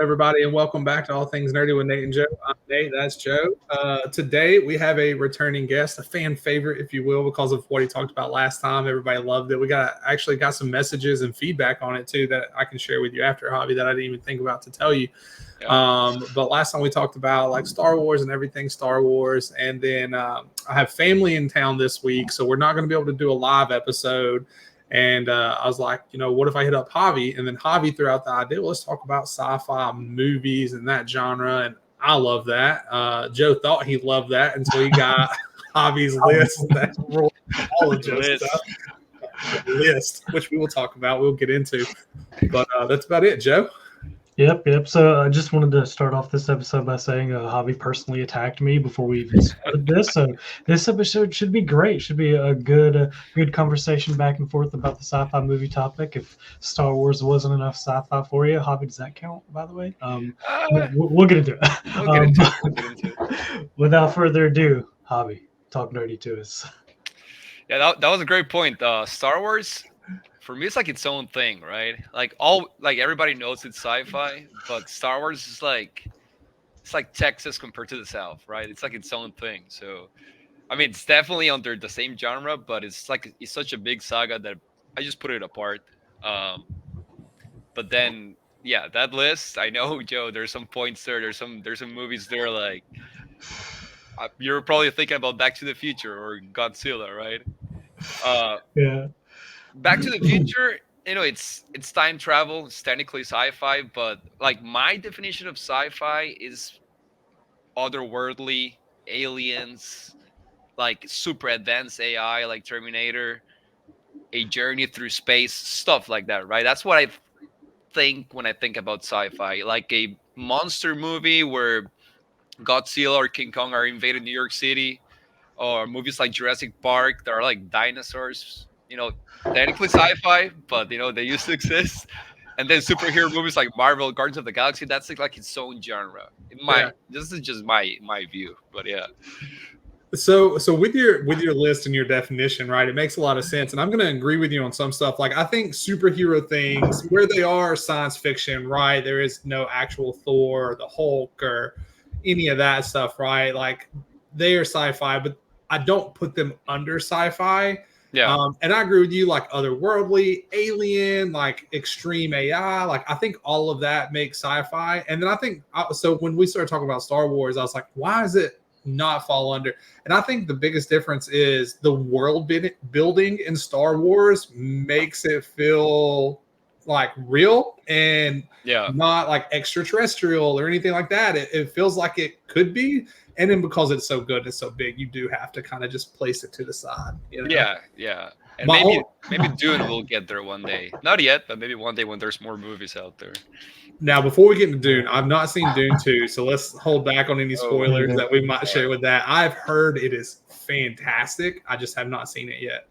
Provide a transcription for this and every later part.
everybody, and welcome back to All Things Nerdy with Nate and Joe. I'm Nate, that's Joe. Today, we have a returning guest, a fan favorite, if you will, because of what he talked about last time. Everybody loved it. We actually got some messages and feedback on it, too, that I can share with you after, Hobby, that I didn't even think about to tell you. But last time we talked about like Star Wars and everything Star Wars, and then I have family in town this week, so we're not going to be able to do a live episode. And I was like, what if I hit up Javi? And then Javi threw out the idea, let's talk about sci-fi movies and that genre. And I love that. Joe thought he loved that until he got Javi's list. That's all of Joe's stuff. List, which we will talk about. We'll get into. But that's about it, Joe. Yep. So I just wanted to start off this episode by saying Javi personally attacked me before we even started this. So this episode should be great. Should be a good conversation back and forth about the sci-fi movie topic. If Star Wars wasn't enough sci-fi for you, Javi, does that count, by the way? We'll get into it. We'll get into it. Without further ado, Javi, talk nerdy to us. Yeah, that was a great point. Star Wars, for me, it's like its own thing, right? Like everybody knows it's sci-fi, but Star Wars is it's like Texas compared to the South, right? It's like its own thing. So, I mean, it's definitely under the same genre, but it's such a big saga that I just put it apart. But then, yeah, that list, I know, Joe. There's some points there. There's some movies there like you're probably thinking about Back to the Future or Godzilla, right? Yeah. Back to the Future, it's time travel. It's technically sci-fi, but like my definition of sci-fi is otherworldly, aliens, like super advanced AI, like Terminator, a journey through space, stuff like that, right? That's what I think when I think about sci-fi, like a monster movie where Godzilla or King Kong are invading New York City, or movies like Jurassic Park that are like dinosaurs. Technically sci-fi, but they used to exist. And then superhero movies like Marvel, Guardians of the Galaxy, that's like its own genre. This is just my view, but yeah. So with your list and your definition, right, it makes a lot of sense. And I'm going to agree with you on some stuff. Like I think superhero things where they are science fiction, right? There is no actual Thor or the Hulk or any of that stuff, right? Like they are sci-fi, but I don't put them under sci-fi. Yeah. And I agree with you, like otherworldly, alien, like extreme AI, like I think all of that makes sci-fi. And then I think, so when we started talking about Star Wars, I was like, why does it not fall under? And I think the biggest difference is the world building in Star Wars makes it feel like real and not like extraterrestrial or anything like that. It feels like it could be. And then because it's so good, it's so big, you do have to kind of just place it to the side. Yeah. And maybe Dune will get there one day. Not yet, but maybe one day when there's more movies out there. Now, before we get into Dune, I've not seen Dune 2, so let's hold back on any spoilers that we might share with that. I've heard it is fantastic. I just have not seen it yet.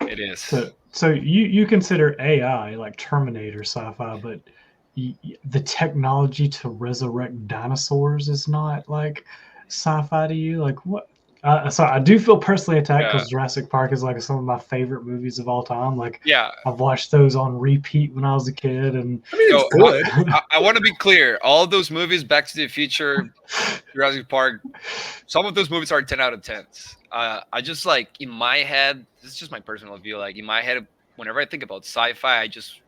It is. So you consider AI like Terminator sci-fi, but the technology to resurrect dinosaurs is not like sci-fi to you? Like what? So I do feel personally attacked because Jurassic Park is like some of my favorite movies of all time. Like I've watched those on repeat when I was a kid, and I mean it's good. I want to be clear. All those movies, Back to the Future, Jurassic Park, some of those movies are 10 out of 10s. I just like in my head, this is just my personal view. Like in my head, whenever I think about sci-fi, I just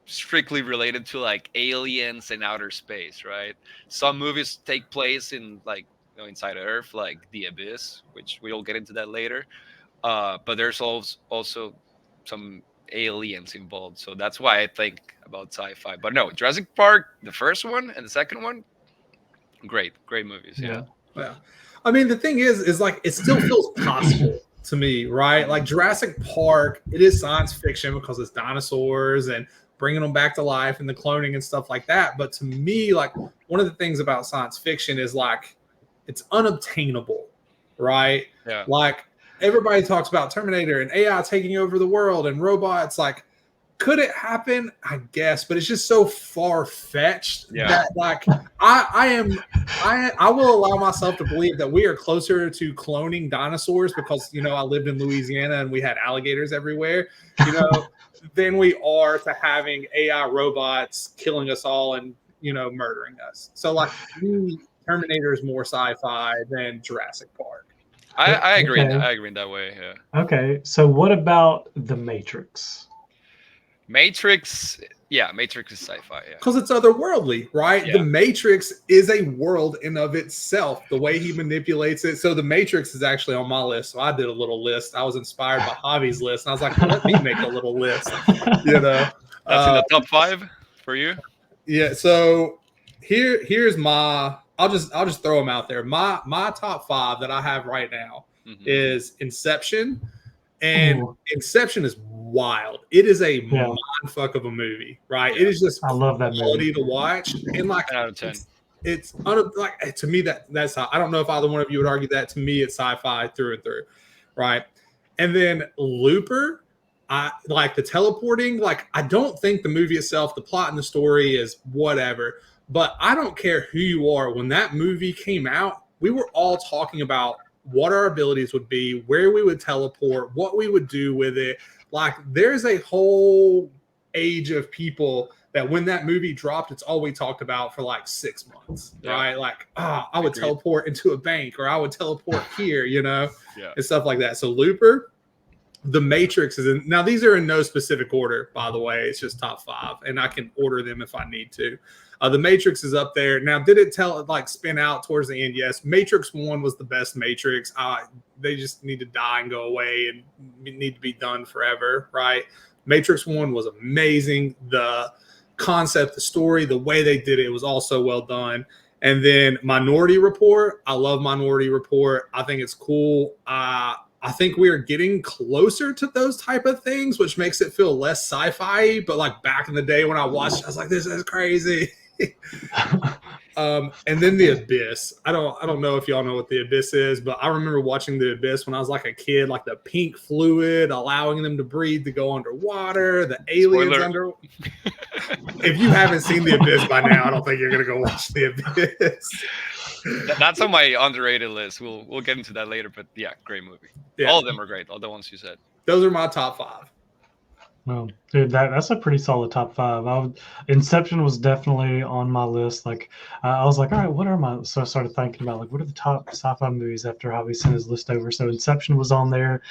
strictly related to like aliens and outer space, right? Some movies take place in like inside Earth, like The Abyss, which we'll get into that later. But there's also some aliens involved, so that's why I think about sci-fi. But no, Jurassic Park, the first one and the second one, great movies. Yeah. I mean, the thing is like it still feels possible to me, right? Like Jurassic Park, it is science fiction because it's dinosaurs and bringing them back to life and the cloning and stuff like that. But to me, like one of the things about science fiction is like it's unobtainable, right? Yeah. Like everybody talks about Terminator and AI taking over the world and robots. Like, could it happen? I guess, but it's just so far-fetched that like I will allow myself to believe that we are closer to cloning dinosaurs because I lived in Louisiana and we had alligators everywhere, than we are to having AI robots killing us all and murdering us. So like to me, Terminator is more sci-fi than Jurassic Park. I agree. Okay. I agree in that way. Yeah. Okay, so what about The Matrix? Matrix. Yeah, Matrix is sci-fi. Yeah. Because it's otherworldly, right? Yeah. The Matrix is a world in of itself, the way he manipulates it. So the Matrix is actually on my list. So I did a little list. I was inspired by Javi's list. And I was like, let me make a little list, That's in the top 5 for you. Yeah. So here's my I'll just throw them out there. My top 5 that I have right now is Inception. And Inception is wild. It is a mind fuck of a movie, right? Yeah. It is just I love that quality movie to watch. And like 10 out of 10. it's like to me that's I don't know if either one of you would argue that. To me, it's sci-fi through and through, right? And then Looper, I like the teleporting. Like I don't think the movie itself, the plot and the story is whatever, but I don't care who you are. When that movie came out, we were all talking about what our abilities would be, where we would teleport, what we would do with it. Like there's a whole age of people that when that movie dropped, it's all we talked about for like 6 months, right? Like, I would teleport into a bank, or I would teleport here, and stuff like that. So Looper, The Matrix is in. Now these are in no specific order, by the way. It's just top 5, and I can order them if I need to. The Matrix is up there. Now, did it spin out towards the end? Yes. Matrix 1 was the best Matrix. They just need to die and go away and need to be done forever, right? Matrix 1 was amazing. The concept, the story, the way they did it was also well done. And then Minority Report. I love Minority Report. I think it's cool. I think we are getting closer to those type of things, which makes it feel less sci-fi. But like back in the day when I watched it, I was like, this is crazy. And then The Abyss. I don't know if y'all know what The Abyss is, but I remember watching The Abyss when I was like a kid, like the pink fluid allowing them to breathe, to go underwater, the aliens under. If you haven't seen The Abyss by now, I don't think you're gonna go watch The Abyss. That's on my underrated list. We'll get into that later, but yeah, great movie. Yeah. All of them are great. All the ones you said. Those are my top 5. Well, dude, that's a pretty solid top 5. Inception was definitely on my list. Like, I was like, all right, what are my? So I started thinking about like, what are the top sci-fi movies after Javi sent his list over. So Inception was on there.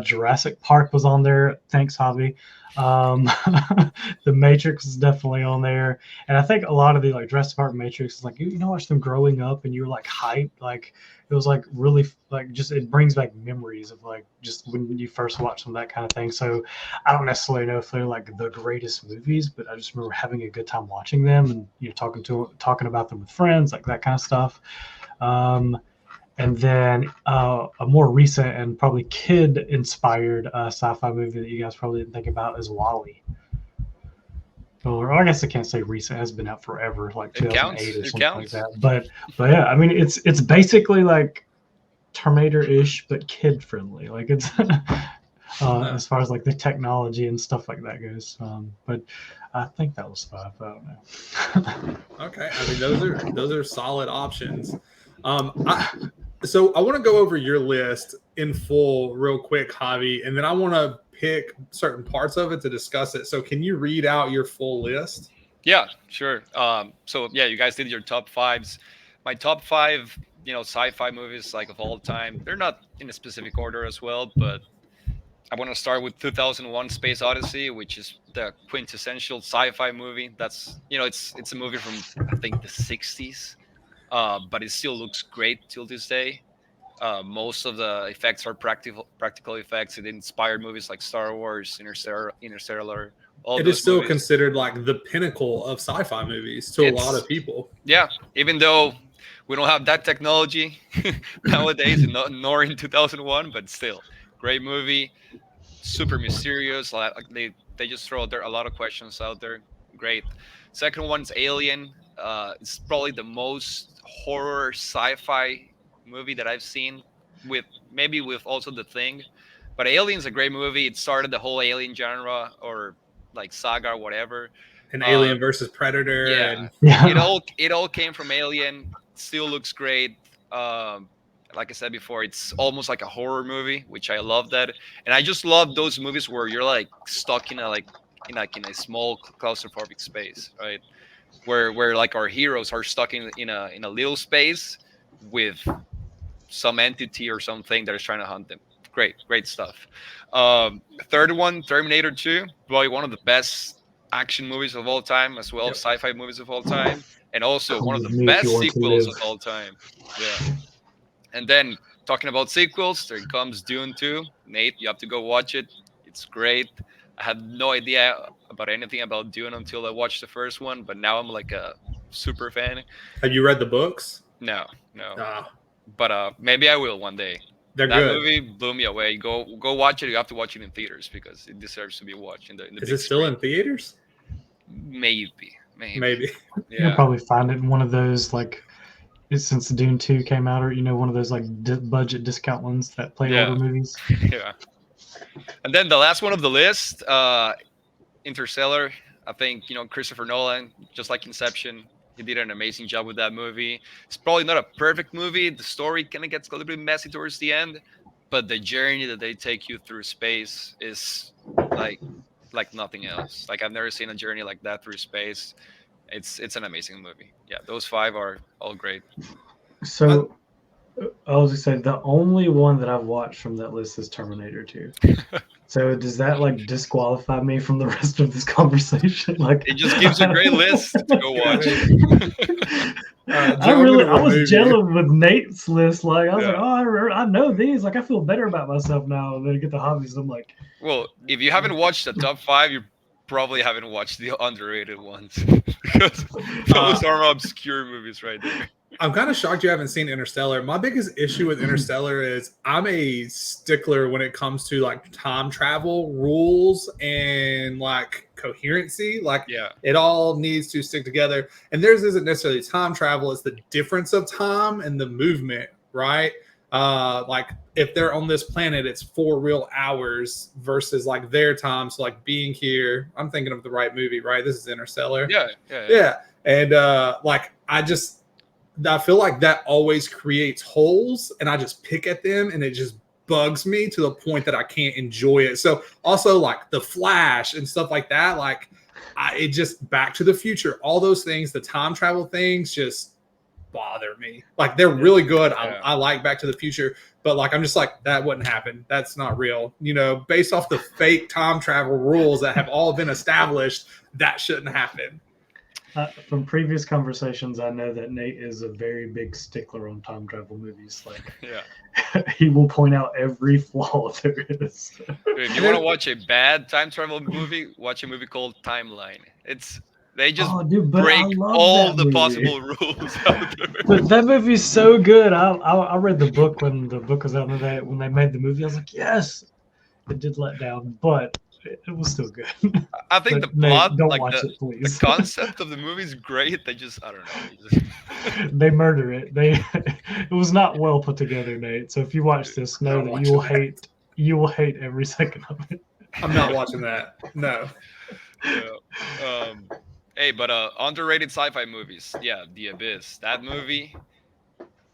Jurassic Park was on there. Thanks, Javi. The Matrix is definitely on there, and I think a lot of the like Jurassic Park, Matrix is like watch them growing up, and you're like hyped. Like it was like really like just it brings back memories of like just when you first watch them, that kind of thing. So I don't necessarily know if they're like the greatest movies, but I just remember having a good time watching them, and talking about them with friends, like that kind of stuff. And then a more recent and probably kid-inspired sci-fi movie that you guys probably didn't think about is WALL-E. Or I guess I can't say recent; it has been out forever, like 2008 or something like that. But yeah, I mean, it's basically like Terminator-ish, but kid-friendly. Like it's as far as like the technology and stuff like that goes. But I think that was 5. I don't know. Okay, I mean those are solid options. So I want to go over your list in full real quick, Javi, and then I want to pick certain parts of it to discuss it. So can you read out your full list? Yeah, sure. So yeah, you guys did your top 5s. My top 5, sci-fi movies like of all time. They're not in a specific order as well, but I want to start with 2001: Space Odyssey, which is the quintessential sci-fi movie. That's it's a movie from I think the 60s. But it still looks great till this day. Most of the effects are practical effects. It inspired movies like Star Wars, Interstellar. It is still considered like the pinnacle of sci-fi movies to a lot of people. Yeah, even though we don't have that technology nowadays, nor in 2001, but still, great movie. Super mysterious. Like they just throw there a lot of questions out there. Great. Second one's Alien. It's probably the most horror sci-fi movie that I've seen, with also The Thing. But Alien's a great movie. It started the whole Alien genre, or like saga or whatever. And Alien versus Predator. Yeah. It all came from Alien. Still looks great. Like I said before, it's almost like a horror movie, which I love that. And I just love those movies where you're like stuck in a small claustrophobic space, right? where like our heroes are stuck in a little space with some entity or something that is trying to hunt them. Great stuff. Third one, Terminator 2, probably one of the best action movies of all time, as well as Yep. sci-fi movies of all time, and also Come one of with the me if you best want to sequels of live. all time. Yeah. And then talking about sequels, there comes Dune 2. Nate, you have to go watch it. It's great. I had no idea about anything about Dune until I watched the first one, but now I'm like a super fan. Have you read the books? No, no. Ah, But maybe I will one day. they're That good. movie blew me away. Go watch it. You have to watch it in theaters because it deserves to be watched in the Is big it still screen. in theaters? Maybe. Maybe. You'll Yeah. probably find it in one of those like since Dune 2 came out, or one of those like budget discount ones that play Yeah. older movies. Yeah. And then the last one of the list, Interstellar. I think Christopher Nolan, just like Inception, he did an amazing job with that movie. It's probably not a perfect movie. The story kind of gets a little bit messy towards the end, but the journey that they take you through space is like like nothing else. Like I've never seen a journey like that through space. It's an amazing movie. Yeah, those five are all great. So I was just saying the only one that I've watched from that list is Terminator 2. So does that like disqualify me from the rest of this conversation? Like It just gives a great list to go watch. I was jealous with Nate's list. Like I was like, Yeah. oh, I know these. Like I feel better about myself now. And then I get the hobbies. I'm like, Well, if you haven't watched the top five, you probably haven't watched the underrated ones because those are obscure movies right there. I'm kind of shocked you haven't seen Interstellar. My biggest issue with Interstellar is I'm a stickler when it comes to like time travel rules and like coherency. Like Yeah. it all needs to stick together. And theirs isn't necessarily time travel, it's the difference of time and the movement, right? Like if they're on this planet, it's 4 real hours versus like their time. So like being here, I'm thinking of the right movie, right? This is Interstellar. Yeah. And like I feel like that always creates holes, and I just pick at them, and it just bugs me to the point that I can't enjoy it. So also like the Flash and stuff like that, like it just Back to the Future, all those things, the time travel things just bother me. Like they're really good. Yeah. I like Back to the Future, but like I'm just like that wouldn't happen. That's not real. Based off the fake time travel rules that have all been established, that shouldn't happen. From previous conversations, I know that Nate is a very big stickler on time travel movies. Like, he will point out every flaw there is. If you want to watch a bad time travel movie, watch a movie called Timeline. They just break all the possible rules out there. But that movie's so good. I read the book when the book was out, and when they made the movie, I was like, yes, it did let down, but it was still good. I think But the plot, don't like watch the please. concept of the movie is great. They just, I don't know. They murder it. It was not well put together, Nate. So if you watch this, know that you will hate every second of it. I'm not watching that. No. Yeah. Hey, but underrated sci-fi movies. Yeah, The Abyss. That movie,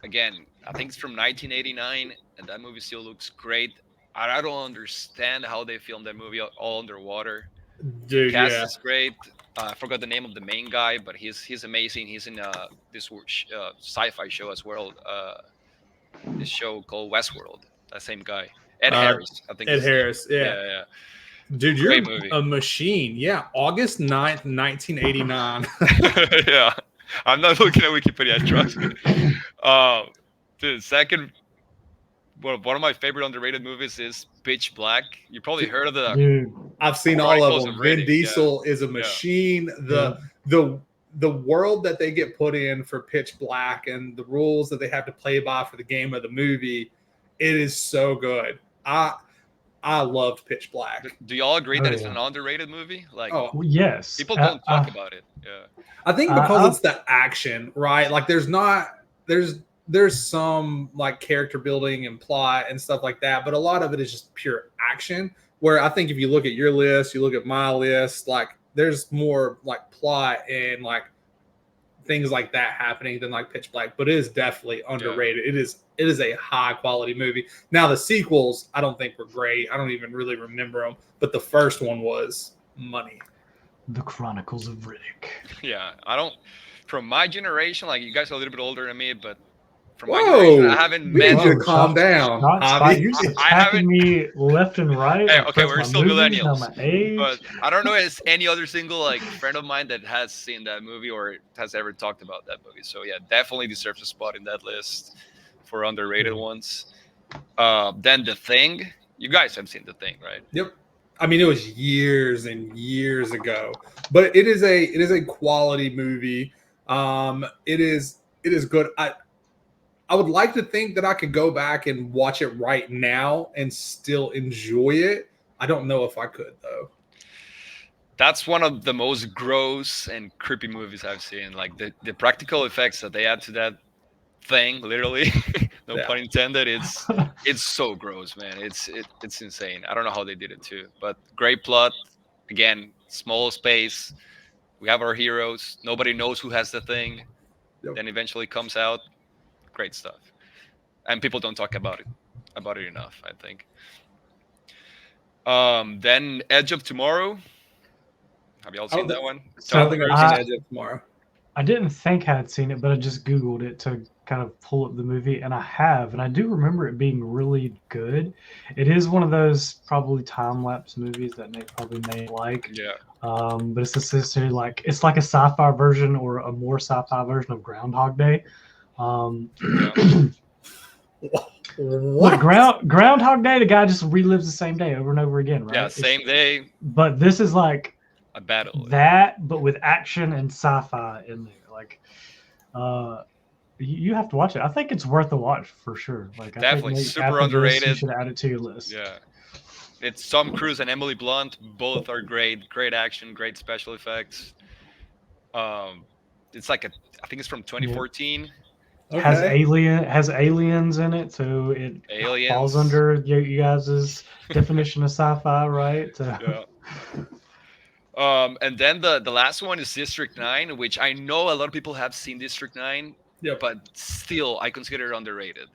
again, I think it's from 1989, and that movie still looks great. I don't understand how they filmed that movie all underwater. Dude, Cast yeah. is great. I forgot the name of the main guy, but he's amazing. He's in this sci-fi show as well. This show called Westworld. That same guy, Ed Harris. I think. Ed Harris. Yeah. Dude, Great you're movie. a machine. Yeah, August 9th, 1989. Yeah, I'm not looking at Wikipedia. Trust me. The second. Well, one of my favorite underrated movies is Pitch Black. You probably heard of the. Dude, I've seen all of Chronicles them. of Vin Riddick, Diesel is a machine. The world that they get put in for Pitch Black and the rules that they have to play by for the game of the movie, it is so good. I loved Pitch Black. Do y'all agree that it's an underrated movie? Like, yes, people don't talk about it. Yeah, I think because it's the action, right? Like, there's some like character building and plot and stuff like that, but a lot of it is just pure action. Where I think if you look at your list, you look at my list, like there's more like plot and like things like that happening than like Pitch Black, but it is definitely underrated. Yeah. It is a high quality movie. Now the sequels, I don't think were great. I don't even really remember them, but the first one was money. The Chronicles of Riddick. Yeah, I don't. From my generation, like you guys are a little bit older than me, but from my generation, I Whoa, haven't we met. need you to Whoa, calm down, shots fired. Javi. You're just I attacking haven't. me left and right. Hey, Like okay, first we're my still movies, now millennials, my age. but I don't know if any other single like friend of mine that has seen that movie or has ever talked about that movie. So yeah, definitely deserves a spot in that list for underrated ones. Then The Thing. You guys have seen The Thing, right? Yep. I mean, it was years and years ago, but it is a quality movie. It is good. I would like to think that I could go back and watch it right now and still enjoy it. I don't know if I could though. That's one of the most gross and creepy movies I've seen. Like the practical effects that they add to that thing, literally, no Yeah. pun intended. It's so gross, man. It's insane. I don't know how they did it too, but great plot. Again, small space. We have our heroes. Nobody knows who has the thing. Yep. Then eventually comes out. Great stuff. And people don't talk about it enough, I think. Then Edge of Tomorrow. Have y'all seen that one? I don't So think I've I, seen Edge of Tomorrow. I didn't think I had seen it, but I just Googled it to kind of pull up the movie, and I have, and I do remember it being really good. It is one of those probably time lapse movies that Nate probably may like. Yeah. But it's essentially like it's like a sci-fi version or a more sci-fi version of Groundhog Day. Look, Groundhog Day, the guy just relives the same day over and over again, right? Yeah, same day. But this is like A battle. that, but with action and sci-fi in there. Like, you have to watch it. I think it's worth a watch for sure. Like, Definitely I think super after this, underrated. you should add it to your list. Yeah. It's Tom Cruise and Emily Blunt. Both are great. Great action, great special effects. It's like I think it's from 2014. Okay. Has aliens in it, so it Aliens. falls under you guys' definition of sci-fi, right? Yeah. And then the last one is District 9, which I know a lot of people have seen District 9, Yep. but still I consider it underrated.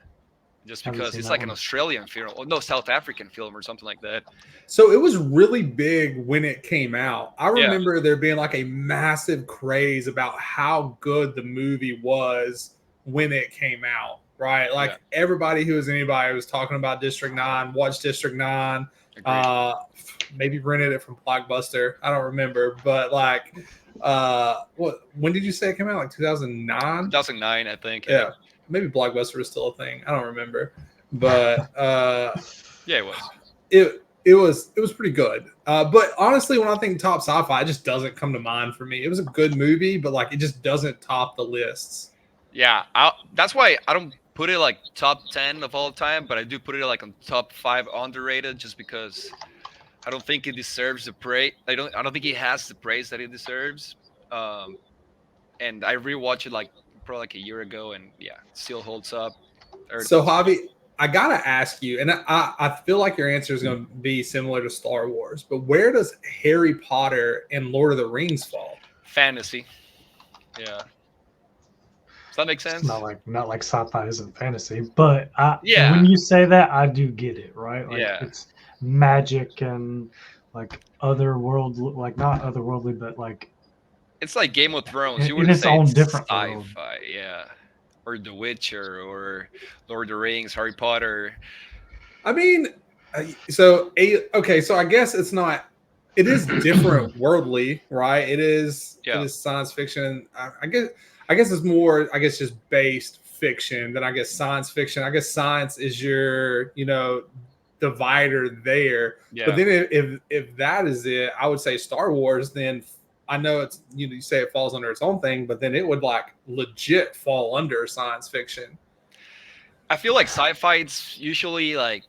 Just Haven't because seen it's that like one. an Australian film, or no, South African film or something like that. So it was really big when it came out. I Yeah. remember there being like a massive craze about how good the movie was when it came out, right? Like Yeah. everybody who was anybody was talking about District 9, watched District 9, Agreed. maybe rented it from Blockbuster. I don't remember, but like when did you say it came out? Like 2009? 2009, I think. Yeah. Maybe Blockbuster was still a thing. I don't remember. But Yeah, it was. it was pretty good. But honestly, when I think top sci-fi, it just doesn't come to mind for me. It was a good movie, but like it just doesn't top the lists. Yeah, that's why I don't put it like top 10 of all time, but I do put it like on top 5 underrated, just because I don't think it deserves the praise. I don't think it has the praise that it deserves. And I rewatched it like probably like a year ago, and yeah, it still holds up. So Javi, I gotta ask you, and I feel like your answer is going to be similar to Star Wars, but where does Harry Potter and Lord of the Rings fall? Fantasy. Yeah. Does that make sense? It's not like sci-fi isn't fantasy, but Yeah. when you say that, I do get it, right? Like Yeah. it's magic and like otherworld, like not otherworldly, but like It's like Game of Thrones. You in wouldn't its say own it's different world. sci-fi, yeah, or The Witcher, or Lord of the Rings, Harry Potter. I mean, so I guess it's not. It is different worldly, right? It is science fiction. I guess it's more. I guess just based fiction than I guess science fiction. I guess science is your divider there. Yeah. But then if that is it, I would say Star Wars. Then I know it's you say it falls under its own thing, but then it would like legit fall under science fiction. I feel like sci-fi, it's usually like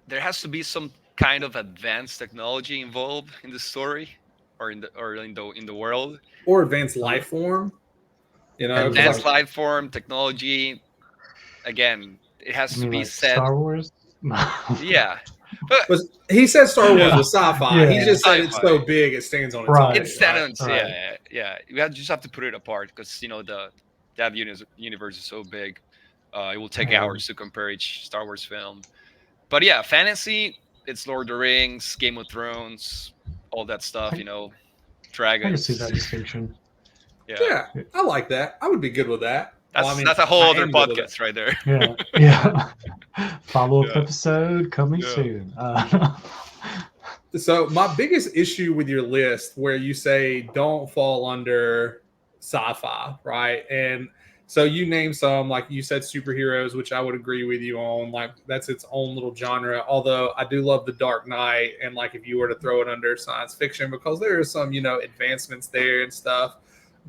there has to be some kind of advanced technology involved in the story, or in the world, or advanced life form. Advanced life form technology. Again, it has to be like said. Star Wars. Yeah, but he said Star Wars was sci-fi. Yeah. He just said Sci-fi. it's so big it stands on its Right. own. It stands. Right. Yeah. You just have to put it apart, because that universe is so big. It will take hours to compare each Star Wars film. But yeah, fantasy. It's Lord of the Rings, Game of Thrones, all that stuff. dragons. I can see that distinction. Yeah. Yeah, I like that. I would be good with that. That's a whole I other am good with it. podcast right there. Yeah. Follow-up Yeah. episode coming Yeah. soon. So my biggest issue with your list, where you say don't fall under sci-fi, right? And so you name some, like you said, superheroes, which I would agree with you on. Like that's its own little genre. Although I do love the Dark Knight, and like if you were to throw it under science fiction, because there are some, advancements there and stuff.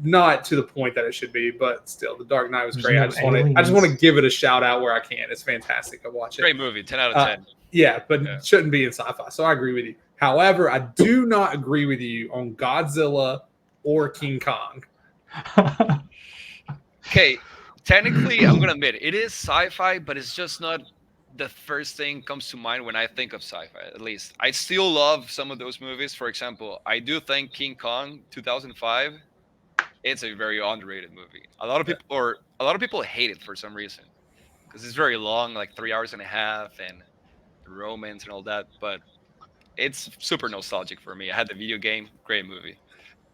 Not to the point that it should be, but still, the Dark Knight was There's great. no I just want to aliens. give it a shout out where I can. It's fantastic. I watch it. Great movie, 10 out of 10. Yeah, but Yeah. shouldn't be in sci-fi. So I agree with you. However, I do not agree with you on Godzilla or King Kong. Okay, technically, I'm gonna admit it is sci-fi, but it's just not the first thing comes to mind when I think of sci-fi. At least I still love some of those movies. For example, I do think King Kong 2005. It's a very underrated movie. A lot of people hate it for some reason because it's very long, like 3 hours and a half, and the romance and all that. But it's super nostalgic for me. I had the video game, great movie.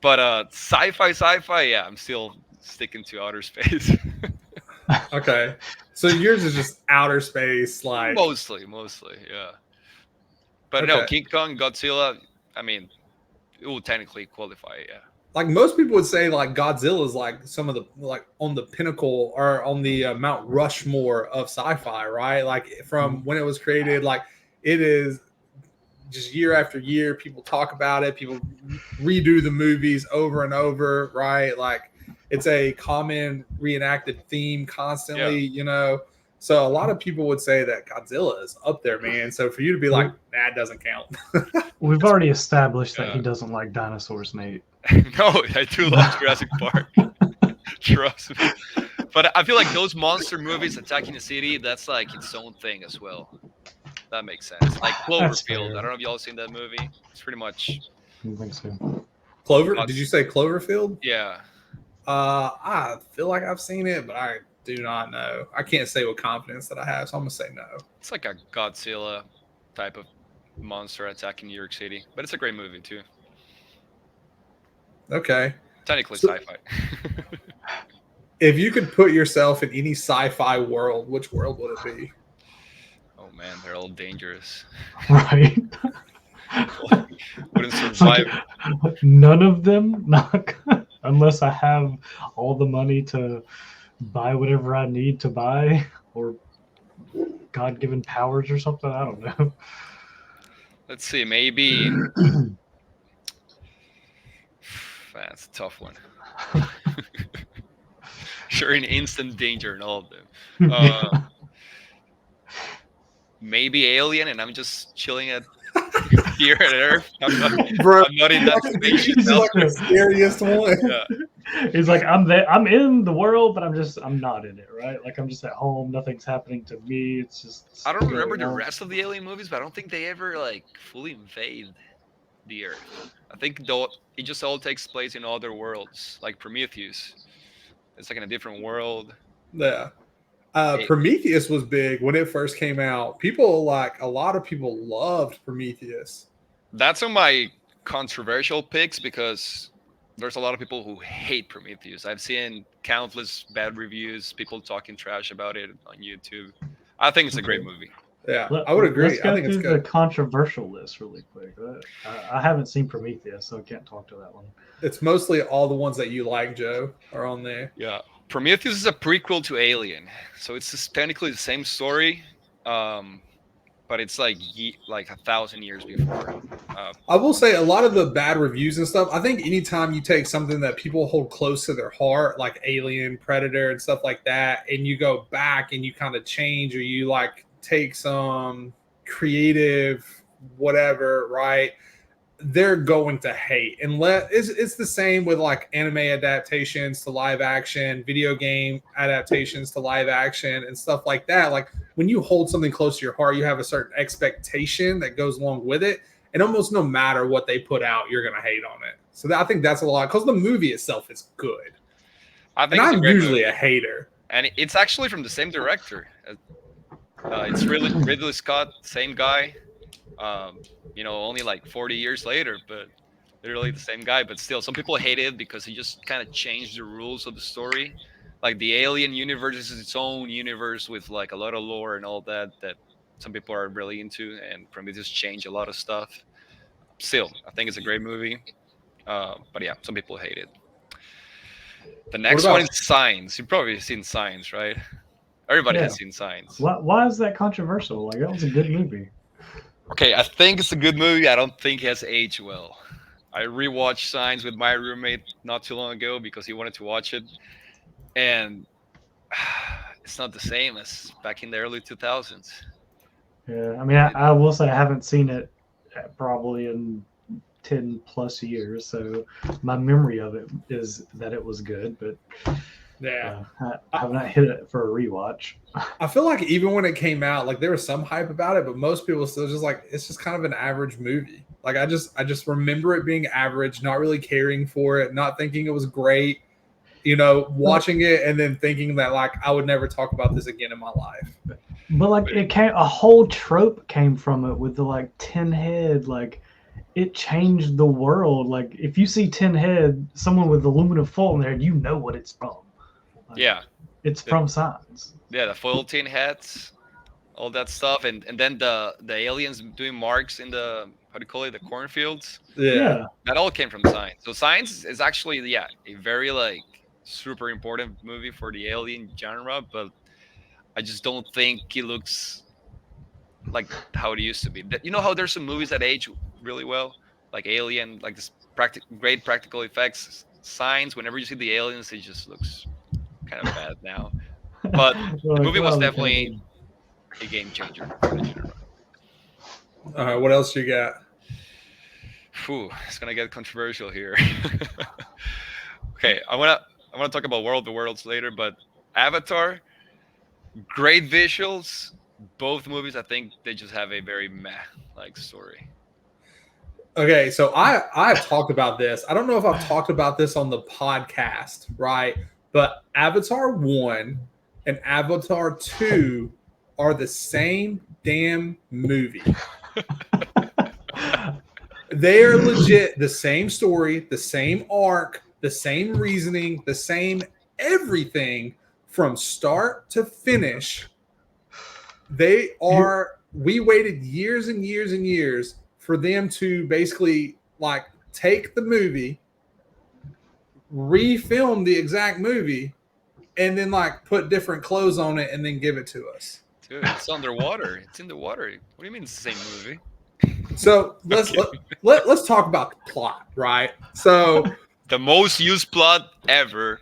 But sci-fi, yeah, I'm still sticking to outer space. Okay, so yours is just outer space, like mostly, yeah. But no, Okay. King Kong, Godzilla. I mean, it will technically qualify. Yeah. like most people would say, like Godzilla is like some of the like on the pinnacle or on the Mount Rushmore of sci-fi, right? Like from when it was created, like it is just year after year. People talk about it. People redo the movies over and over, right? Like it's a common reenacted theme constantly, So a lot of people would say that Godzilla is up there, man. So for you to be like, nah, it doesn't count. We've already established that Yeah. he doesn't like dinosaurs, Nate. No, I do love Jurassic Park. Trust me. But I feel like those monster movies attacking the city, that's like its own thing as well. That makes sense. Like That's Cloverfield. fair. I don't know if y'all seen that movie. It's pretty much, I don't think so. Clover? Did you say Cloverfield? yeah. I feel like I've seen it, but I do not know. I can't say with confidence that I have, so I'm gonna say no. It's like a Godzilla type of monster attacking New York City. But it's a great movie too. Okay. Technically So- sci-fi. If you could put yourself in any sci-fi world, which world would it be? Oh man, they're all dangerous. Right. Wouldn't It's survive. like, none of them, not unless I have all the money to buy whatever I need to buy, or God-given powers or something. I don't know. Let's see, maybe. That's a tough one. Sure, in instant danger in all of them. Maybe Alien, and I'm just chilling at here at Earth. I'm not in that spaceship. This is like the scariest one. Yeah. He's like, I'm there. I'm in the world, but I'm not in it, right? Like I'm just at home. Nothing's happening to me. It's just. I don't remember the going on. rest of the Alien movies, but I don't think they ever like fully invade the Earth. I think though it just all takes place in other worlds, like Prometheus. It's like in a different world. Yeah. Prometheus was big when it first came out. A lot of people loved Prometheus. That's on my controversial picks because there's a lot of people who hate Prometheus. I've seen countless bad reviews, people talking trash about it on YouTube. I think it's a great movie. Yeah, I would agree. Let's go I think it's through the good. controversial list really quick. I haven't seen Prometheus, so I can't talk to that one. It's mostly all the ones that you like, Joe, are on there. Yeah. Prometheus is a prequel to Alien. So it's technically the same story, but it's like 1,000 years before. I will say a lot of the bad reviews and stuff, I think anytime you take something that people hold close to their heart, like Alien, Predator, and stuff like that, and you go back and you kind of change or you like take some creative whatever, right? They're going to hate. It's the same with like anime adaptations to live action, video game adaptations to live action, and stuff like that. Like when you hold something close to your heart, you have a certain expectation that goes along with it. And almost no matter what they put out, you're going to hate on it. So I think that's a lot because the movie itself is good. I think And it's a I'm great usually movie. a hater. And it's actually from the same director. It's Ridley Scott, same guy. Only like 40 years later, but literally the same guy, but still, some people hate it because he just kind of changed the rules of the story. Like the Alien universe is its own universe with like a lot of lore and all that some people are really into, and Prometheus changed a lot of stuff. Still, I think it's a great movie. But yeah, some people hate it. The next one is Signs. You've probably seen Signs, right? Everybody has seen Signs. Why is that controversial? Like, that was a good movie. Okay, I think it's a good movie. I don't think it has aged well. I rewatched Signs with my roommate not too long ago because he wanted to watch it, and it's not the same as back in the early 2000s. Yeah, I mean, I will say I haven't seen it probably in 10 plus years, so my memory of it is that it was good, but yeah, I have not hit it for a rewatch. I feel like even when it came out, like there was some hype about it, but most people still just like it's just kind of an average movie. Like I just remember it being average, not really caring for it, not thinking it was great, watching it and then thinking that like I would never talk about this again in my life. But like a whole trope came from it with the like 10 head, like it changed the world. Like if you see 10 head, someone with aluminum foil in there, you know what it's from. Like, yeah, it's from Signs. Yeah, the foil tin hats, all that stuff, and then the aliens doing marks in the how do you call it, the cornfields. Yeah. That all came from Signs. So Signs is actually a very like super important movie for the alien genre, but I just don't think it looks like how it used to be. You know how there's some movies that age really well, like Alien, like this great practical effects. Signs, whenever you see the aliens, it just looks kind of bad now. But the movie was definitely a game changer for the genre. All right, what else you got? Phew, it's gonna get controversial here. Okay, I wanna talk about World of the Worlds later, but Avatar, great visuals. Both movies, I think they just have a very meh like story. Okay, so I've talked about this. I don't know if I've talked about this on the podcast, right? But Avatar 1 and Avatar 2 are the same damn movie. They are legit the same story, the same arc, the same reasoning, the same everything from start to finish. They are, we waited years and years and years for them to basically like take the movie, refilm the exact movie, and then like put different clothes on it and then give it to us. Dude, it's underwater. It's in the water. What do you mean it's the same movie? So let's talk about the plot, right? So the most used plot ever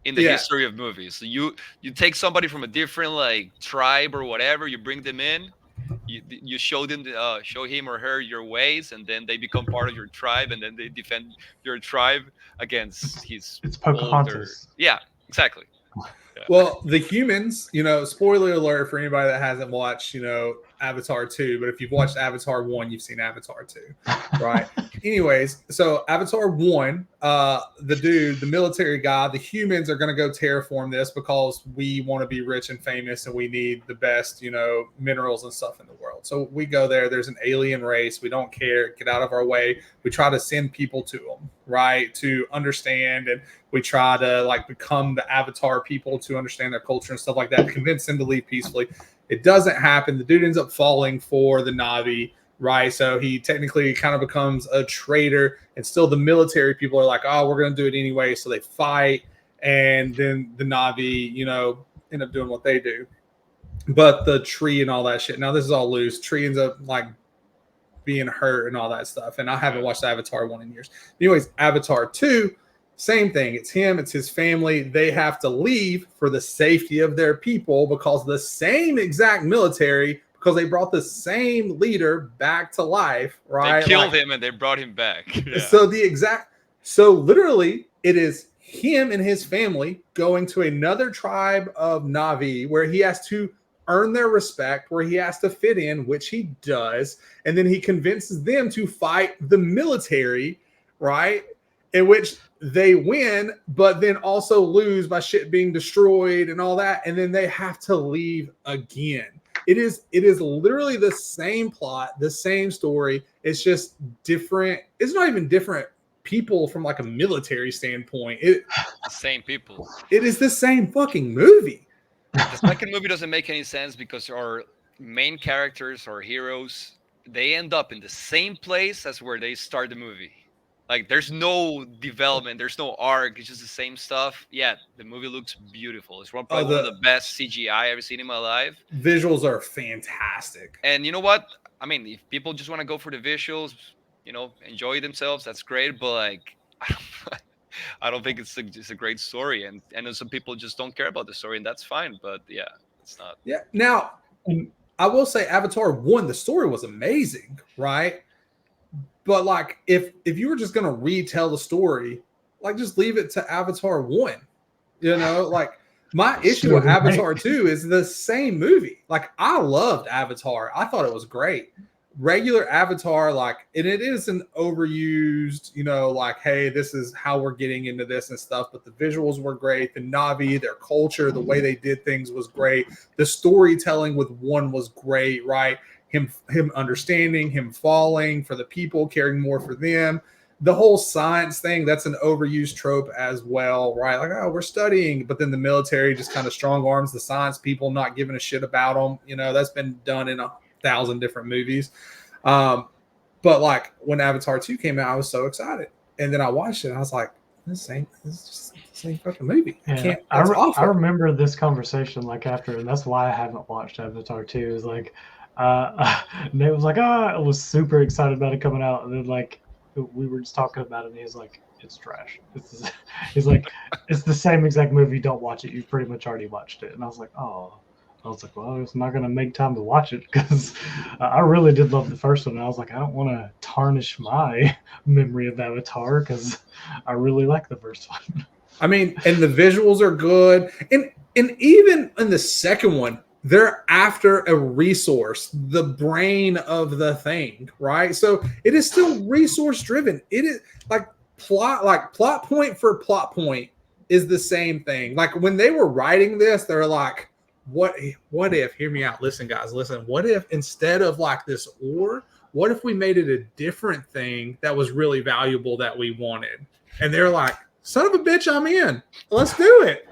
in the history of movies. So you take somebody from a different like tribe or whatever, you bring them in, you show them show him or her your ways, and then they become part of your tribe, and then they defend your tribe against his it's Pocahontas. Yeah, exactly. Yeah. Well, the humans, spoiler alert for anybody that hasn't watched, Avatar 2, but if you've watched Avatar 1, you've seen Avatar 2, right? Anyways, so Avatar 1, the military guy, the humans are going to go terraform this because we want to be rich and famous and we need the best, minerals and stuff in the world. So we go there. There's an alien race. We don't care. Get out of our way. We try to send people to them, right, to understand, and we try to like become the Avatar people to understand their culture and stuff like that, convince them to leave peacefully. It doesn't happen. The dude ends up falling for the Na'vi, right? So he technically kind of becomes a traitor, and still the military people are like, oh, we're going to do it anyway. So they fight, and then the Na'vi, end up doing what they do. But the tree and all that shit, now this is all loose. Tree ends up like being hurt and all that stuff. And I haven't watched Avatar 1 in years. Anyways, Avatar 2, same thing. It's him. It's his family. They have to leave for the safety of their people because the same exact military, because they brought the same leader back to life, right? They killed him and they brought him back. Yeah. So literally it is him and his family going to another tribe of Na'vi where he has to earn their respect, where he has to fit in, which he does. And then he convinces them to fight the military, right? In which they win, but then also lose by shit being destroyed and all that. And then they have to leave again. It is literally the same plot, the same story. It's just different. It's not even different people from like a military standpoint. The same people. It is the same fucking movie. The second movie doesn't make any sense because our main characters, our heroes, they end up in the same place as where they start the movie. Like there's no development, there's no arc, it's just the same stuff. Yeah, the movie looks beautiful. It's probably one of the best CGI I've ever seen in my life. Visuals are fantastic. And you know what? I mean, if people just want to go for the visuals, enjoy themselves, that's great. But like, I don't think it's a great story. And some people just don't care about the story, and that's fine. But yeah, it's not. Yeah. Now, I will say Avatar 1, the story was amazing, right? But like, if you were just gonna retell the story, like just leave it to Avatar 1. Like my issue with Avatar 2 is the same movie. Like I loved Avatar. I thought it was great. Regular Avatar, like, and it isn't overused, like, hey, this is how we're getting into this and stuff. But the visuals were great. The Na'vi, their culture, the way they did things was great. The storytelling with 1 was great, right? Him understanding, him falling for the people, caring more for them. The whole science thing, that's an overused trope as well, right? Like, oh, we're studying, but then the military just kind of strong arms the science people, not giving a shit about them. That's been done in 1,000 different movies. But like when Avatar 2 came out, I was so excited. And then I watched it and I was like, this is just the same fucking movie. Yeah, I remember this conversation like after, and that's why I haven't watched Avatar 2 is like, Nate was like, I was super excited about it coming out, and then like we were just talking about it, and he was like, it's trash. He's like, it's the same exact movie. Don't watch it. You've pretty much already watched it. And I was like, oh. I was like, well, it's not gonna make time to watch it because I really did love the first one. And I was like, I don't want to tarnish my memory of Avatar because I really like the first one. I mean, and the visuals are good, and even in the second one, they're after a resource, the brain of the thing, right? So it is still resource driven. It is like plot point for plot point is the same thing. Like when they were writing this, they're like, what if, hear me out, listen guys, what if instead of like this what if we made it a different thing that was really valuable that we wanted? And they're like, son of a bitch, I'm in. Let's do it.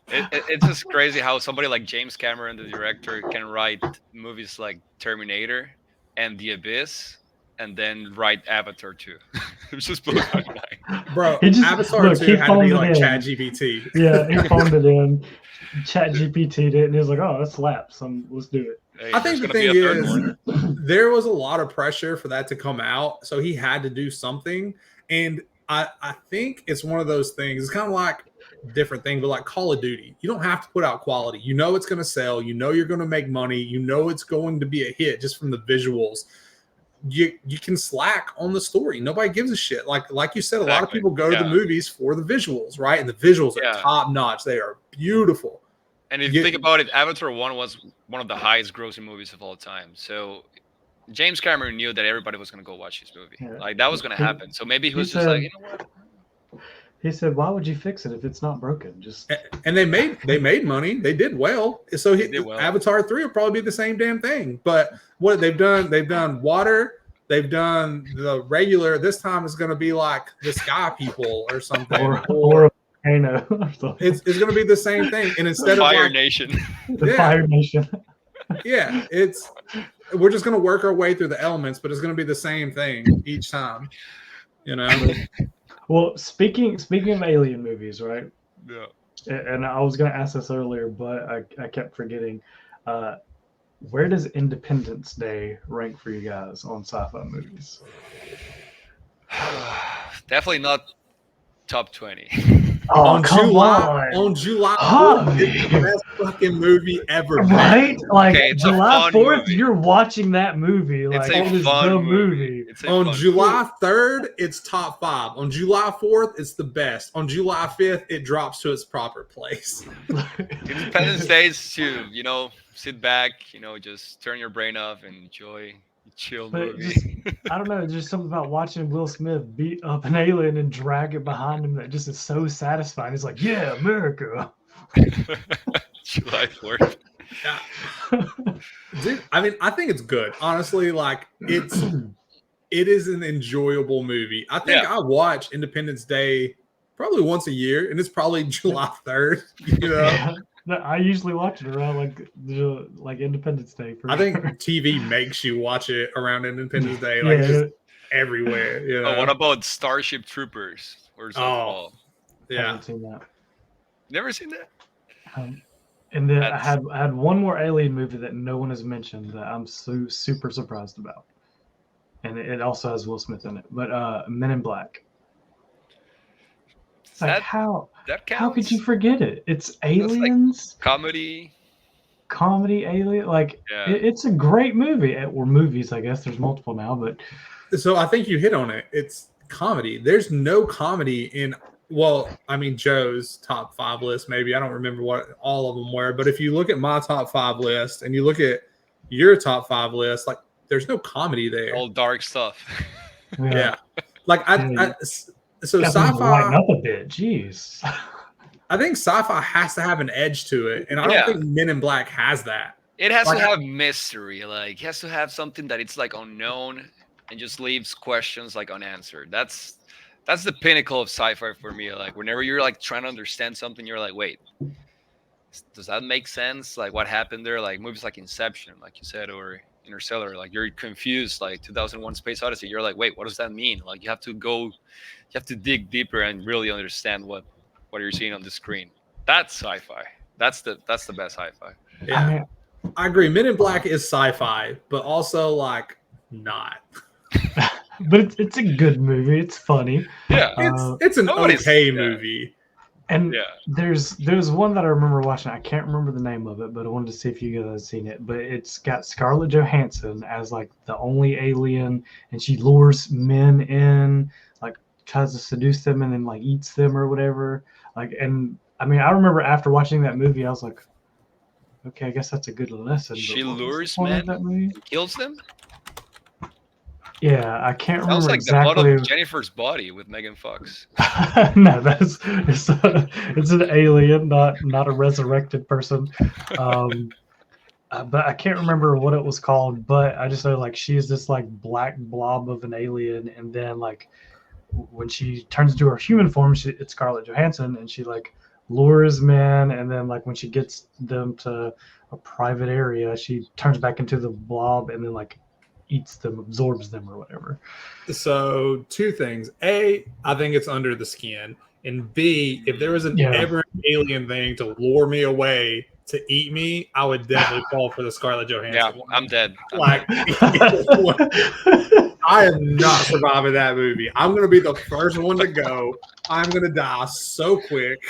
It's just crazy how somebody like James Cameron, the director, can write movies like Terminator and The Abyss and then write Avatar 2. It's just blowing my mind. Bro, Avatar 2 had to be like ChatGPT. Yeah, he phoned it in. ChatGPT'd it, and he was like, oh, that slaps. Let's do it. Hey, I think the thing is, there was a lot of pressure for that to come out, so he had to do something. And I think it's one of those things. It's kind of like different thing, but like Call of Duty, you don't have to put out quality. You know it's going to sell. You know you're going to make money. You know it's going to be a hit just from the visuals. You can slack on the story. Nobody gives a shit. Like you said, a lot of people go to the movies for the visuals, right? And the visuals are top notch. They are beautiful. And if you think about it, Avatar 1 was one of the highest grossing movies of all time. So James Cameron knew that everybody was going to go watch his movie. Yeah. Like that was going to happen. So maybe he was just like, you know what? He said, "Why would you fix it if it's not broken?" And they made money. They did well. So Avatar 3 will probably be the same damn thing. But what they've done water. They've done the regular. This time it's going to be like the sky people or something, or a volcano. It's going to be the same thing. And instead of Fire Nation, Fire Nation. Yeah, we're just going to work our way through the elements, but it's going to be the same thing each time. Well, speaking of alien movies, right? Yeah. And I was going to ask this earlier, but I kept forgetting. Where does Independence Day rank for you guys on sci-fi movies? Definitely not top 20. Oh, on July 4th, it's the best fucking movie ever. Right? Like July 4th, you're watching that movie. Like it is the movie. On July 3rd, it's top 5. On July 4th, it's the best. On July 5th, it drops to its proper place. Independence Day is to, sit back, just turn your brain off and enjoy a chill movie. I don't know, there's something about watching Will Smith beat up an alien and drag it behind him that just is so satisfying. It's like, yeah, America. July 4th. Yeah. Dude, I mean, I think it's good. Honestly, like it is an enjoyable movie. I think I watch Independence Day probably once a year, and it's probably July 3rd. You know, I usually watch it around like Independence Day. I think TV makes you watch it around Independence Day, like Yeah, it's just everywhere. You know? Oh, what about Starship Troopers? Or is that called? I Yeah, haven't seen that. Never seen that? And then I had one more alien movie that no one has mentioned that I'm super surprised about, and it also has Will Smith in it. But Men in Black. Like how could you forget it? It's aliens, like comedy alien. Like it's a great movie. Or movies, I guess. There's multiple now, but so I think you hit on it. It's comedy. There's no comedy in. Well, I mean, Joe's top 5 list, maybe. I don't remember what all of them were. But if you look at my top 5 list and you look at your top 5 list, like, there's no comedy there. All dark stuff. Yeah. Like, so sci-fi. Lighten up a bit. Jeez. I think sci-fi has to have an edge to it. And I don't think Men in Black has that. It has to have mystery. Like, it has to have something that it's, like, unknown and just leaves questions, like, unanswered. That's the pinnacle of sci-fi for me. Like, whenever you're like trying to understand something, you're like, wait, does that make sense? Like, what happened there? Like movies like Inception, like you said, or Interstellar, like you're confused. Like 2001 Space Odyssey, you're like, wait, what does that mean? Like you have to dig deeper and really understand what you're seeing on the screen. That's sci-fi. That's the best sci-fi. Yeah, I agree. Men in Black is sci-fi, but also like not. But it's a good movie. It's funny. Yeah, it's an okay movie. And there's one that I remember watching. I can't remember the name of it, but I wanted to see if you guys have seen it. But it's got Scarlett Johansson as like the only alien, and she lures men in, like tries to seduce them, and then like eats them or whatever. Like, and I mean, I remember after watching that movie, I was like, okay, I guess that's a good lesson. She lures men, and kills them. Yeah, I can't remember. Sounds like exactly. The blood of Jennifer's body with Megan Fox. No, it's an alien, not a resurrected person. But I can't remember what it was called. But I just know like she's this like black blob of an alien, and then like when she turns into her human form, it's Scarlett Johansson, and she like lures men, and then like when she gets them to a private area, she turns back into the blob, and then like eats them, absorbs them, or whatever. So 2 things. A, I think it's under the skin. And B, if there was ever an alien thing to lure me away to eat me, I would definitely fall for the Scarlett Johansson. Yeah, one. I'm dead. Like, I am not surviving that movie. I'm going to be the first one to go. I'm going to die so quick.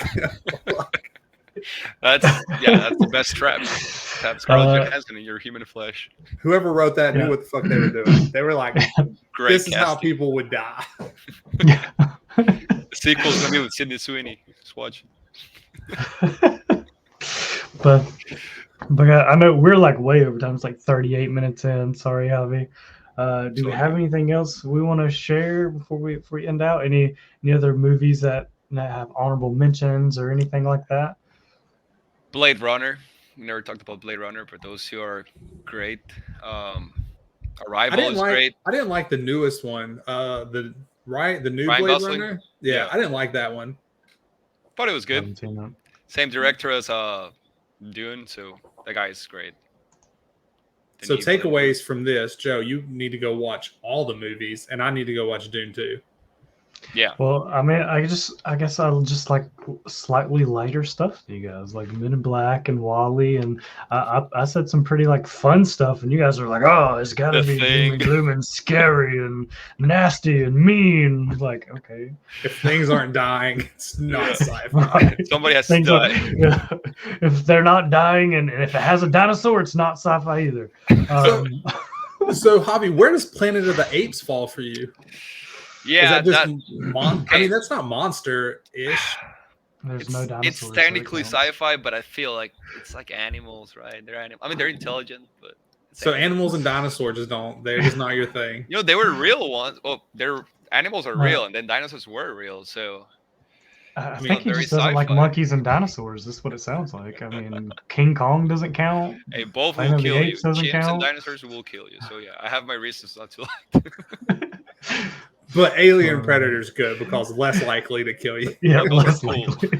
That's the best trap. Have Scarlett Johansson in your human flesh. Whoever wrote that knew what the fuck they were doing. They were like, this is how people would die. The sequel's going to be with Sydney Sweeney. Just watch it. But I know we're like way over time. It's like 38 minutes in. Sorry, Javi. Do we have anything else we want to share before we end out? Any other movies that have honorable mentions or anything like that? Blade Runner. We never talked about Blade Runner, but those two are great. Arrival is great. I didn't like the newest one. The new Ryan Blade Gosling? Runner. Yeah, I didn't like that one. Thought it was good. Same director as Dune, so that guy is great. So takeaways from this, Joe, you need to go watch all the movies, and I need to go watch Dune too. Yeah. Well, I mean, I guess I'll just like slightly lighter stuff to you guys, like Men in Black and Wall-E, and I said some pretty like fun stuff, and you guys are like, oh, it's got to be doom and gloom and scary and nasty and mean. Like, okay, if things aren't dying, it's not sci-fi. Somebody has to die. If they're not dying, and if it has a dinosaur, it's not sci-fi either. So Javi, where does Planet of the Apes fall for you? Yeah, I mean, that's not monster-ish. There's no dinosaurs. It's technically sci-fi, but I feel like it's like animals, right? I mean, they're intelligent, but so animals and dinosaurs they're just not your thing. You know, they were real ones. Well, animals are real, and then dinosaurs were real. So I It's think not he very just doesn't like sci-fi. monkeys and dinosaurs. That's what it sounds like. I mean, King Kong doesn't count. Hey, both Planet will of the kill you. Apes doesn't Chimps and count. dinosaurs will kill you. So yeah, I have my reasons not to like. But Alien Predator's good because less likely to kill you. Yeah, Those are less cool. likely.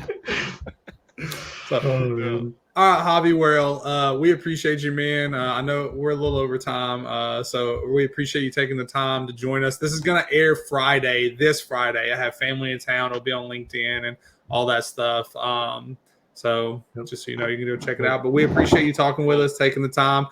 So, man. all right, Hobby World, we appreciate you, man. I know we're a little over time, so we appreciate you taking the time to join us. This is going to air this Friday. I have family in town. It'll be on LinkedIn and all that stuff. So just so you know, you can go check it out. But we appreciate you talking with us, taking the time.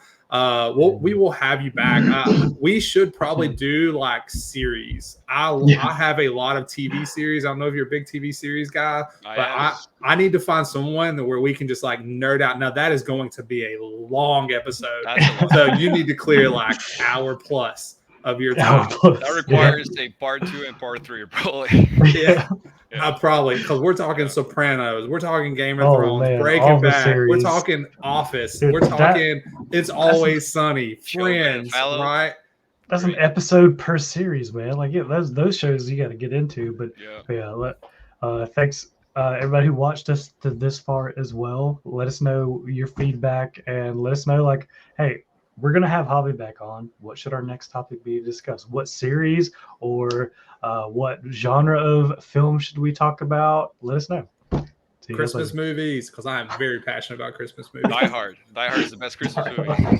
We will have you back. We should probably do like series. I have a lot of TV series. I don't know if you're a big TV series guy, but I need to find someone where we can just like nerd out. Now that is going to be a long episode, so you need to clear like hour plus of your time. That requires a part 2 and part 3, probably. Yeah. Probably because we're talking Sopranos, we're talking Game of Thrones, man, Breaking Bad, we're talking Office, Dude, we're talking It's Always Sunny, Friends, right? That's an episode per series, man. Like those shows you got to get into. But thanks everybody who watched us to this far as well. Let us know your feedback and let us know like, hey, we're gonna have Hobby back on. What should our next topic be to discuss? What series or what genre of film should we talk about? Let us know. Christmas movies, because I am very passionate about Christmas movies. Die Hard. Die Hard is the best Christmas movie.